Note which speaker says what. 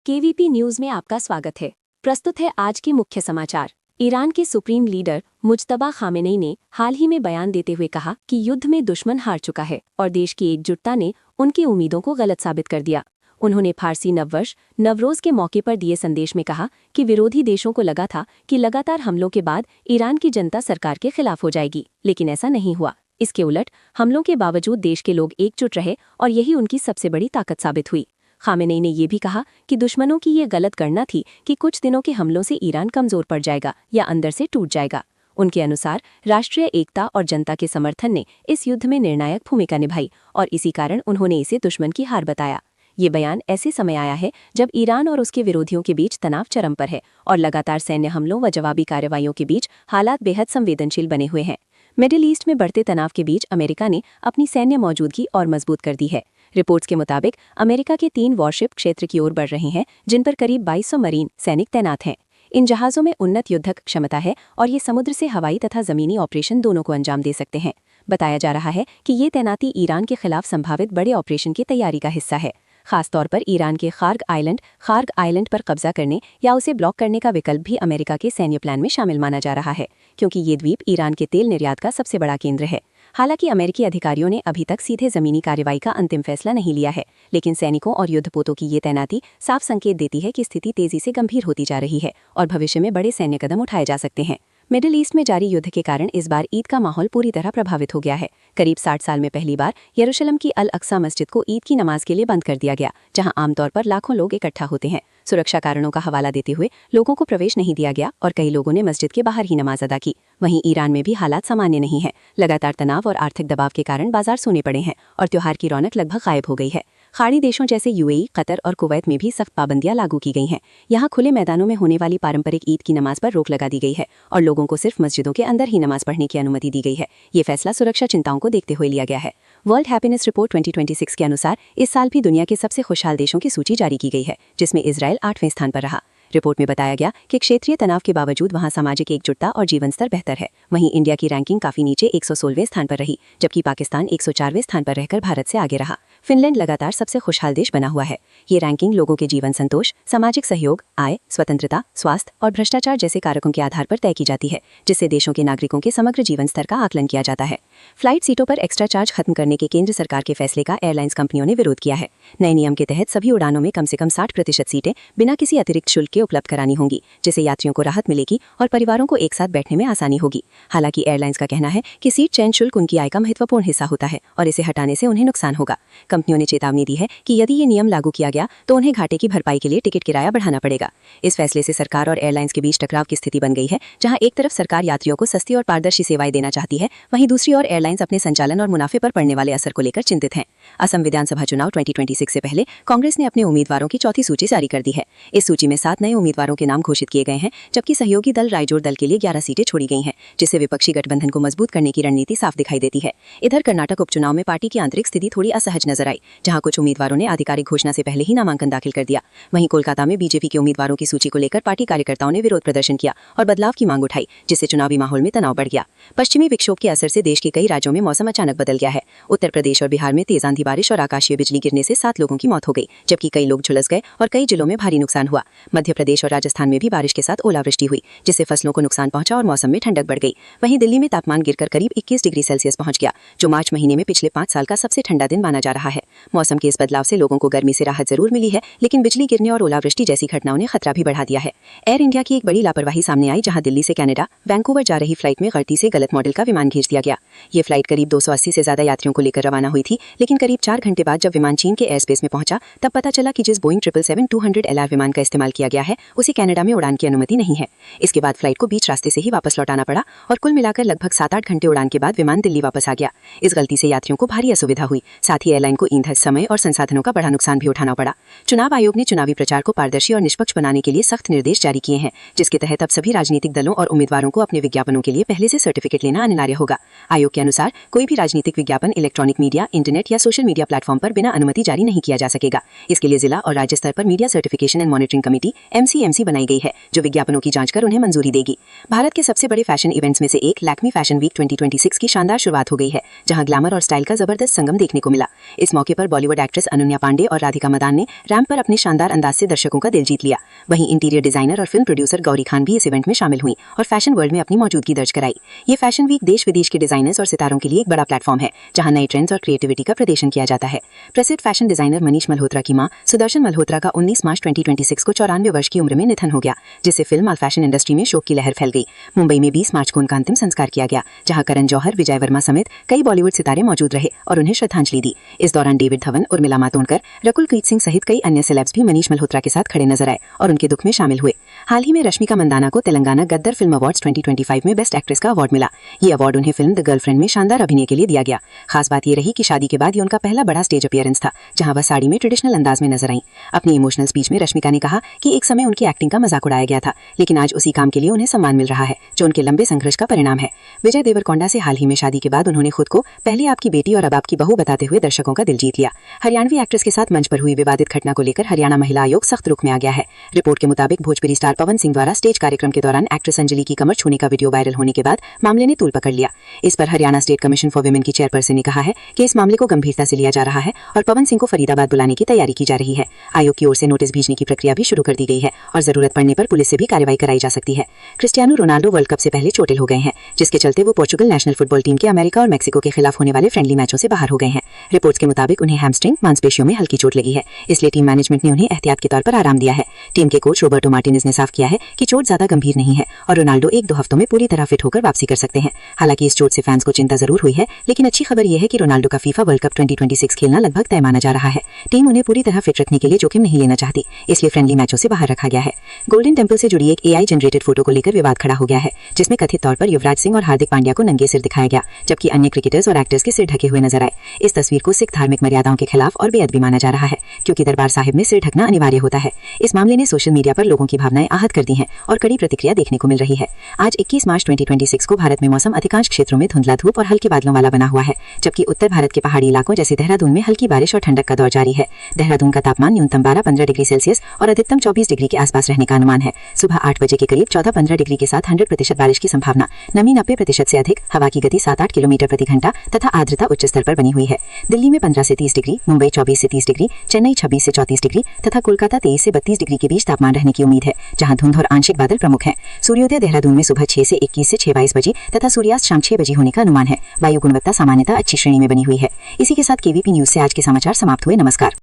Speaker 1: KVP news में आपका स्वागत है। प्रस्तुत है आज के मुख्य समाचार। ईरान के सुप्रीम लीडर मुज्तबा खामेनेई ने हाल ही में बयान देते हुए कहा कि युद्ध में दुश्मन हार चुका है और देश की एकजुटता ने उनकी उम्मीदों को गलत साबित कर दिया। उन्होंने फारसी नववर्ष नवरोज के मौके पर दिए संदेश में कहा कि विरोधी देशों को लगा था कि लगातार हमलों के बाद ईरान की जनता सरकार के खिलाफ हो जाएगी, लेकिन ऐसा नहीं हुआ। इसके उलट हमलों के बावजूद देश के लोग एकजुट रहे और यही उनकी सबसे बड़ी ताकत साबित हुई। खामेनेई ने यह भी कहा कि दुश्मनों की ये गलत गणना थी कि कुछ दिनों के हमलों से ईरान कमजोर पड़ जाएगा या अंदर से टूट जाएगा। उनके अनुसार राष्ट्रीय एकता और जनता के समर्थन ने इस युद्ध में निर्णायक भूमिका निभाई और इसी कारण उन्होंने इसे दुश्मन की हार बताया। ये बयान ऐसे समय आया है जब ईरान और उसके विरोधियों के बीच तनाव चरम पर है और लगातार सैन्य हमलों व जवाबी कार्रवाइयों के बीच हालात बेहद संवेदनशील बने हुए हैं। मिडिल ईस्ट में बढ़ते तनाव के बीच अमेरिका ने अपनी सैन्य मौजूदगी और मजबूत कर दी है। रिपोर्ट्स के मुताबिक अमेरिका के 3 वॉरशिप क्षेत्र की ओर बढ़ रहे हैं, जिन पर करीब 2200 मरीन सैनिक तैनात हैं। इन जहाज़ों में उन्नत युद्धक क्षमता है और ये समुद्र से हवाई तथा जमीनी ऑपरेशन दोनों को अंजाम दे सकते हैं। बताया जा रहा है कि ये तैनाती ईरान के खिलाफ संभावित बड़े ऑपरेशन की तैयारी का हिस्सा है। खासतौर पर ईरान के खार्ग आइलैंड पर कब्जा करने या उसे ब्लॉक करने का विकल्प भी अमेरिका के सैन्य प्लान में शामिल माना जा रहा है, क्योंकि ये द्वीप ईरान के तेल निर्यात का सबसे बड़ा केंद्र है। हालांकि अमेरिकी अधिकारियों ने अभी तक सीधे जमीनी कार्रवाई का अंतिम फैसला नहीं लिया है, लेकिन सैनिकों और युद्धपोतों की ये तैनाती साफ संकेत देती है कि स्थिति तेजी से गंभीर होती जा रही है और भविष्य में बड़े सैन्य कदम उठाए जा सकते हैं। मिडिल ईस्ट में जारी युद्ध के कारण इस बार ईद का माहौल पूरी तरह प्रभावित हो गया है। करीब 60 साल में पहली बार यरूशलेम की अल अक्सा मस्जिद को ईद की नमाज के लिए बंद कर दिया गया, जहां आमतौर पर लाखों लोग इकट्ठा होते हैं। सुरक्षा कारणों का हवाला देते हुए लोगों को प्रवेश नहीं दिया गया और कई लोगों ने मस्जिद के बाहर ही नमाज अदा की। वहीं ईरान में भी हालात सामान्य नहीं है। लगातार तनाव और आर्थिक दबाव के कारण बाजार सोने पड़े हैं और त्योहार की रौनक लगभग गायब हो गई है। खाड़ी देशों जैसे यूएई, कतर और कुवैत में भी सख्त पाबंदियां लागू की गई हैं। यहाँ खुले मैदानों में होने वाली पारंपरिक ईद की नमाज पर रोक लगा दी गई है और लोगों को सिर्फ मस्जिदों के अंदर ही नमाज पढ़ने की अनुमति दी गई है। ये फैसला सुरक्षा चिंताओं को देखते हुए लिया गया है। वर्ल्ड हैप्पीनेस रिपोर्ट 2026 के अनुसार इस साल भी दुनिया के सबसे खुशहाल देशों की सूची जारी की गई है, जिसमें इजरायल 8वें स्थान पर रहा। रिपोर्ट में बताया गया कि क्षेत्रीय तनाव के बावजूद वहां सामाजिक एकजुटता और जीवन स्तर बेहतर है। वहीं इंडिया की रैंकिंग काफी नीचे 116वें स्थान पर रही, जबकि पाकिस्तान 104वें स्थान पर रहकर भारत से आगे रहा। फिनलैंड लगातार सबसे खुशहाल देश बना हुआ है। ये रैंकिंग लोगों के जीवन संतोष, सामाजिक सहयोग, आय, स्वतंत्रता, स्वास्थ्य और भ्रष्टाचार जैसे कारकों के आधार पर तय की जाती है, जिससे देशों के नागरिकों के समग्र जीवन स्तर का आकलन किया जाता है। फ्लाइट सीटों पर एक्स्ट्रा चार्ज खत्म करने के केंद्र सरकार के फैसले का एयरलाइंस कंपनियों ने विरोध किया है। नए नियम के तहत सभी उड़ानों में कम से कम 60% सीटें बिना किसी अतिरिक्त शुल्क के उपलब्ध करानी होंगी, जिससे यात्रियों को राहत मिलेगी और परिवारों को एक साथ बैठने में आसानी होगी। हालांकि एयरलाइंस का कहना है कि सीट चयन शुल्क उनकी आय का महत्वपूर्ण हिस्सा होता है और इसे हटाने से उन्हें नुकसान होगा। कंपनियों ने चेतावनी दी है कि यदि ये नियम लागू किया गया तो उन्हें घाटे की भरपाई के लिए टिकट किराया बढ़ाना पड़ेगा। इस फैसले से सरकार और एयरलाइंस के बीच टकराव की स्थिति बन गई है, जहां एक तरफ सरकार यात्रियों को सस्ती और पारदर्शी सेवाएं देना चाहती है, वहीं दूसरी ओर एयरलाइंस अपने संचालन और मुनाफे पर पड़ने वाले असर को लेकर चिंतित हैं। असम विधानसभा चुनाव 2026 से पहले कांग्रेस ने अपने उम्मीदवारों की चौथी सूची जारी कर दी है। इस सूची में 7 नए उम्मीदवारों के नाम घोषित किए गए हैं, जबकि सहयोगी दल राइजोर दल के लिए 11 सीटें छोड़ी गई हैं, जिससे विपक्षी गठबंधन को मजबूत करने की रणनीति साफ दिखाई देती है। इधर कर्नाटक उपचुनाव में पार्टी की आंतरिक स्थिति थोड़ी असहज नजर आई, जहां कुछ उम्मीदवारों ने आधिकारिक घोषणा से पहले ही नामांकन दाखिल कर दिया। वहीं कोलकाता में बीजेपी के उम्मीदवारों की सूची को लेकर पार्टी कार्यकर्ताओं ने विरोध प्रदर्शन किया और बदलाव की मांग उठाई, जिससे चुनावी माहौल में तनाव बढ़ गया। पश्चिमी विक्षोभ के असर से देश के कई राज्यों में मौसम अचानक बदल गया है। उत्तर प्रदेश और बिहार में तेज आंधी बारिश और आकाशीय बिजली गिरने से 7 लोगों की मौत हो गई, जबकि कई लोग झुलस गए और कई जिलों में भारी नुकसान हुआ। मध्य प्रदेश और राजस्थान में भी बारिश के साथ ओलावृष्टि हुई, जिससे फसलों को नुकसान पहुंचा और मौसम में ठंडक बढ़ गई। वहीं दिल्ली में तापमान गिरकर करीब 21 डिग्री सेल्सियस पहुंच गया, जो मार्च महीने में पिछले 5 साल का सबसे ठंडा दिन माना जा रहा है। मौसम के इस बदलाव से लोगों को गर्मी से राहत जरूर मिली है, लेकिन बिजली गिरने और ओलावृष्टि जैसी घटनाओं ने खतरा भी बढ़ा दिया है। एयर इंडिया की एक बड़ी लापरवाही सामने आई, जहां दिल्ली से कनाडा वैंकूवर जा रही फ्लाइट में गलती से गलत मॉडल का विमान भेज दिया गया। ये फ्लाइट करीब 280 से ज्यादा यात्रियों को लेकर रवाना हुई थी, लेकिन करीब 4 घंटे बाद जब विमान चीन के एयर स्पेस में पहुंचा, तब पता चला कि जिस बोइंग 777-200 LR विमान का इस्तेमाल किया गया है, उसे कनाडा में उड़ान की अनुमति नहीं है। इसके बाद फ्लाइट को बीच रास्ते से ही वापस लौटाना पड़ा और कुल मिलाकर लगभग 7-8 घंटे उड़ान के बाद विमान दिल्ली वापस आ गया। इस गलती से यात्रियों को भारी असुविधा हुई, साथ ही एयरलाइन को ईंधन, समय और संसाधनों का बड़ा नुकसान भी उठाना पड़ा। चुनाव आयोग ने चुनावी प्रचार को पारदर्शी और निष्पक्ष बनाने के लिए सख्त निर्देश जारी किए हैं, जिसके तहत अब सभी राजनीतिक दलों और उम्मीदवारों को अपने विज्ञापनों के लिए पहले से सर्टिफिकेट लेना अनिवार्य होगा। आयोग के अनुसार कोई भी राजनीतिक विज्ञापन इलेक्ट्रॉनिक मीडिया, इंटरनेट या सोशल मीडिया प्लेटफॉर्म पर बिना अनुमति जारी नहीं किया जा सकेगा। इसके लिए जिला और राज्य स्तर पर media certification and monitoring committee MCMC बनाई गई है, जो विज्ञापनों की जांच कर उन्हें मंजूरी देगी। भारत के सबसे बड़े फैशन इवेंट्स में से एक लैक्मी फैशन वीक 2026 की शानदार शुरुआत हो गई है, जहां ग्लैमर और स्टाइल का जबरदस्त संगम देखने को मिला। इस मौके
Speaker 2: मौके पर बॉलीवुड एक्ट्रेस अनन्या पांडे और राधिका मदान ने रैंप पर अपने शानदार अंदाज से दर्शकों का दिल जीत लिया। वहीं इंटीरियर डिजाइनर और फिल्म प्रोड्यूसर गौरी खान भी इस इवेंट में शामिल हुई और फैशन वर्ल्ड में अपनी मौजूदगी दर्ज कराई। ये फैशन वीक देश विदेश के डिजाइनर्स और सितारों के लिए एक बड़ा प्लेटफॉर्म है, जहां नए ट्रेंड्स और क्रिएटिविटी का प्रदर्शन किया जाता है। प्रसिद्ध फैशन डिजाइनर मनीष मल्होत्रा की मां सुदर्शन मल्होत्रा का 19 मार्च 2026 को 94 वर्ष की उम्र में निधन हो गया, जिससे फिल्म और फैशन इंडस्ट्री में शोक की लहर फैल गई। मुंबई में 20 मार्च को उनका अंतिम संस्कार किया गया, जहां करण जौहर, विजय वर्मा समेत कई बॉलीवुड सितारे मौजूद रहे और उन्हें श्रद्धांजलि दी। इस दौरान डेविड धवन, उर्मिला मातोंडकर, रकुल प्रीत सिंह सहित कई अन्य सेलेब्स भी मनीष मल्होत्रा के साथ खड़े नजर आए और उनके दुख में शामिल हुए। हाल ही में रश्मिका मंदाना को तेलंगाना गद्दर फिल्म अवार्ड्स 2025 में बेस्ट एक्ट्रेस का अवार्ड मिला। ये अवार्ड उन्हें फिल्म द गर्लफ्रेंड में शानदार अभिनय के लिए दिया गया। खास बात ये रही कि शादी के बाद ये उनका पहला बड़ा स्टेज अपीयरेंस था, जहां वह साड़ी में ट्रेडिशनल अंदाज में नजर आईं। अपनी इमोशनल स्पीच में रश्मिका ने कहा कि एक समय उनकी एक्टिंग का मजाक उड़ाया गया था, लेकिन आज उसी काम के लिए उन्हें सम्मान मिल रहा है, जो उनके लंबे संघर्ष का परिणाम है। विजय देवरकोंडा से हाल ही में शादी के बाद उन्होंने खुद को पहले आपकी बेटी और अब आपकी बहू बताते हुए दर्शकों का दिल जीत लिया। हरियाणवी एक्ट्रेस के साथ मंच पर हुई विवादित घटना को लेकर हरियाणा महिला आयोग सख्त रुख में आ गया है। रिपोर्ट के मुताबिक भोजपुरी स्टार पवन सिंह द्वारा स्टेज कार्यक्रम के दौरान एक्ट्रेस अंजलि की कमर छूने का वीडियो वायरल होने के बाद मामले ने तूल पकड़ लिया। इस पर Haryana state commission for women की चेयरपर्सन ने कहा है कि इस मामले को गंभीरता से लिया जा रहा है और पवन सिंह को फरीदाबाद बुलाने की तैयारी की जा रही है। आयोग की ओर से नोटिस भेजने की प्रक्रिया भी शुरू कर दी गई है और जरूरत पड़ने पर पुलिस से भी कार्रवाई कराई जा सकती है। क्रिस्टियानो रोनाल्डो वर्ल्ड कप से पहले चोटिल हो गए हैं, जिसके चलते वो पोर्चुगल नेशनल फुटबॉल टीम के अमेरिका और मेक्सिको के खिलाफ होने वाले फ्रेंडली मैचों से बाहर हो गए हैं। रिपोर्ट्स के मुताबिक उन्हें हैमस्ट्रिंग मांसपेशियों में हल्की चोट लगी है, इसलिए टीम मैनेजमेंट ने उन्हें एहतियात के तौर पर आराम दिया है। टीम के कोच रोबर्टो मार्टिनेज ने साफ किया है कि चोट ज्यादा गंभीर नहीं है और रोनाल्डो 1-2 हफ्तों में पूरी तरह फिट होकर वापसी कर सकते हैं। हालांकि इस चोट से फैंस को चिंता जरूर हुई है, लेकिन अच्छी खबर यह है कि रोनाल्डो का फीफा वर्ल्ड कप 2026 खेलना लगभग तय माना जा रहा है। टीम उन्हें पूरी तरह फिट रखने के लिए जोखिम नहीं लेना चाहती, इसलिए फ्रेंडली मैचों से बाहर रखा गया है। गोल्डन टेंपल से जुड़ी एक AI जनरेटेड फोटो को लेकर विवाद खड़ा हो गया है, जिसमें कथित तौर पर युवराज सिंह और हार्दिक पांड्या को नंगे सिर दिखाया गया, जबकि अन्य क्रिकेटर्स और एक्टर्स के सिर ढके हुए नजर आए। इस तस्वीर को सिख धार्मिक मर्यादाओं के खिलाफ और बेअदबी माना जा रहा है, क्योंकि दरबार साहिब में सिर ढकना अनिवार्य होता है। इस मामले ने सोशल मीडिया पर लोगों की भावनाएं आहत कर दी हैं और कड़ी प्रतिक्रिया देखने को मिल रही है। आज 21 मार्च 2026 को भारत में मौसम अधिकांश क्षेत्रों में धुंधला धूप और हल्के बादलों वाला बना हुआ है, जबकि उत्तर भारत के पहाड़ी इलाकों जैसे देहरादून में हल्की बारिश और ठंडक का दौर जारी है। देहरादून का तापमान न्यूनतम 12-15 डिग्री सेल्सियस और अधिकतम 24 डिग्री के आसपास रहने का अनुमान है। सुबह 8 बजे के करीब 14-15 डिग्री के साथ 100% बारिश की संभावना, नमी 90% से अधिक, हवा की गति 7-8 किलोमीटर प्रति घंटा तथा आर्द्रता उच्च स्तर पर बनी हुई है। दिल्ली में 15 से 30 डिग्री, मुंबई 24 से 30 डिग्री, चेन्नई 26 से 34 डिग्री तथा कोलकाता 23 से 32 डिग्री के बीच तापमान रहने की उम्मीद है, जहां धुंध और आंशिक बादल प्रमुख हैं। सूर्योदय देहरादून में सुबह 6 से 21 से 6:22 बजे तथा सूर्यास्त शाम 6 बजे होने का अनुमान है। वायु गुणवत्ता सामान्यतः अच्छी श्रेणी में बनी हुई है। इसी के साथ KVP न्यूज से आज के समाचार समाप्त हुए। नमस्कार।